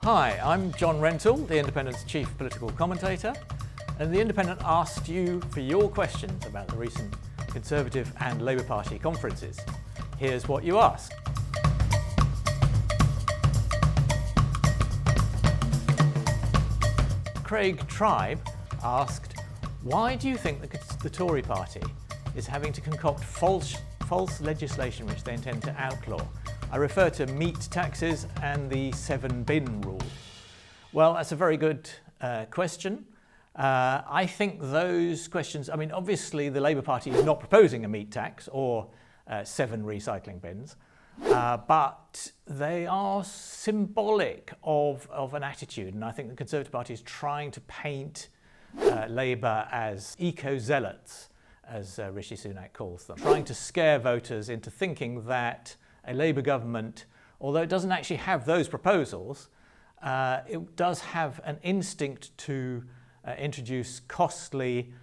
Hi, I'm John Rentoul, The Independent's chief political commentator, and The Independent asked you for your questions about the recent Conservative and Labour Party conferences. Here's what you asked. Craig Tribe asked, why do you think the Tory party is having to concoct false legislation which they intend to outlaw? I refer to meat taxes and the 7-bin rule. Well, that's a very good question. I think those questions, obviously the Labour Party is not proposing a meat tax or 7 recycling bins, but they are symbolic of an attitude, and I think the Conservative Party is trying to paint Labour as eco-zealots, as Rishi Sunak calls them, trying to scare voters into thinking that a Labour government, although it doesn't actually have those proposals, it does have an instinct to introduce costly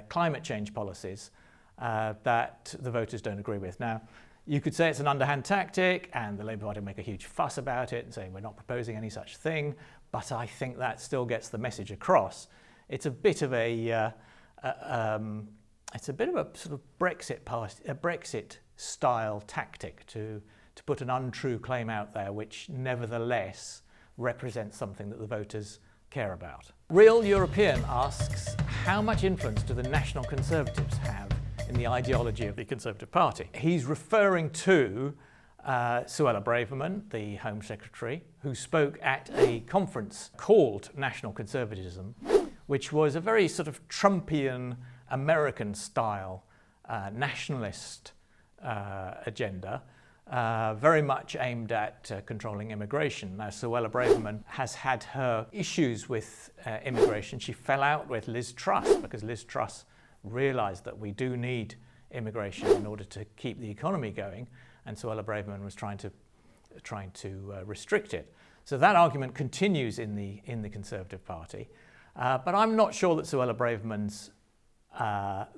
climate change policies that the voters don't agree with. Now, you could say it's an underhand tactic and the Labour Party make a huge fuss about it and say we're not proposing any such thing, but I think that still gets the message across. It's a bit of a sort of Brexit style tactic to put an untrue claim out there which nevertheless represents something that the voters care about. Real European asks, how much influence do the National Conservatives have in the ideology of the Conservative Party? He's referring to Suella Braverman, the Home Secretary, who spoke at a conference called National Conservatism, which was a very sort of Trumpian, American-style nationalist agenda, very much aimed at controlling immigration. Now, Suella Braverman has had her issues with immigration. She fell out with Liz Truss because Liz Truss realised that we do need immigration in order to keep the economy going, and Suella Braverman was trying to restrict it. So that argument continues in the Conservative Party, but I'm not sure that Suella Braverman's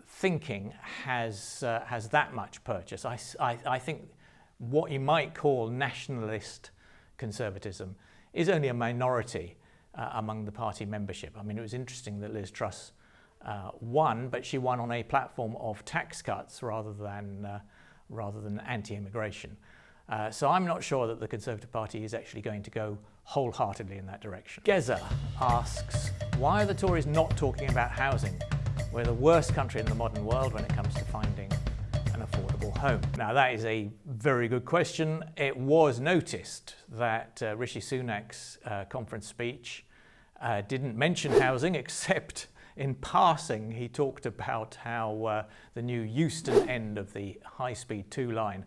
thinking has that much purchase. I think what you might call nationalist conservatism is only a minority among the party membership. It was interesting that Liz Truss won, but she won on a platform of tax cuts rather than anti-immigration. So I'm not sure that the Conservative Party is actually going to go wholeheartedly in that direction. Geza asks, why are the Tories not talking about housing? We're the worst country in the modern world when it comes to finding an affordable home. Now, that is a very good question. It was noticed that Rishi Sunak's conference speech didn't mention housing, except in passing he talked about how the new Euston end of the high-speed 2 line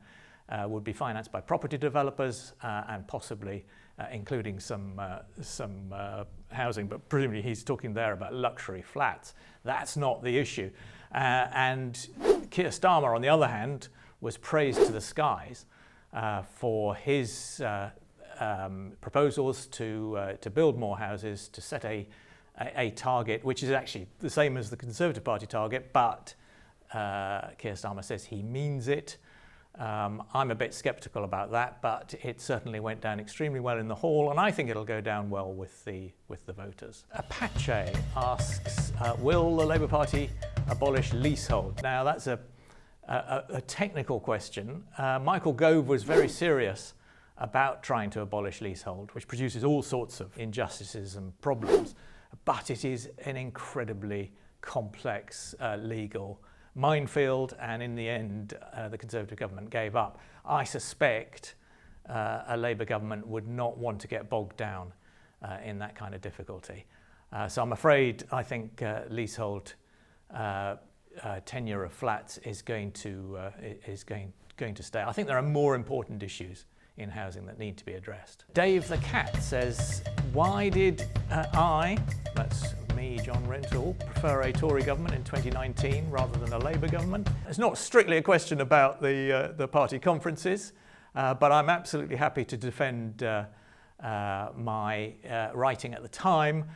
would be financed by property developers and possibly including some housing, but presumably he's talking there about luxury flats. That's not the issue. And Kier Starmer, on the other hand, was praised to the skies for his proposals to build more houses, to set a target, which is actually the same as the Conservative Party target, but Kier Starmer says he means it. I'm a bit sceptical about that, but it certainly went down extremely well in the hall, and I think it'll go down well with the voters. Apache asks, will the Labour Party abolish leasehold? Now, that's a technical question. Michael Gove was very serious about trying to abolish leasehold, which produces all sorts of injustices and problems, but it is an incredibly complex legal minefield, and in the end the Conservative government gave up. I suspect a Labour government would not want to get bogged down in that kind of difficulty. So I'm afraid I think leasehold tenure of flats is going to stay. I think there are more important issues in housing that need to be addressed. Dave the Cat says, why did that's me, John Rentoul, prefer a Tory government in 2019 rather than a Labour government? It's not strictly a question about the party conferences, but I'm absolutely happy to defend my writing at the time.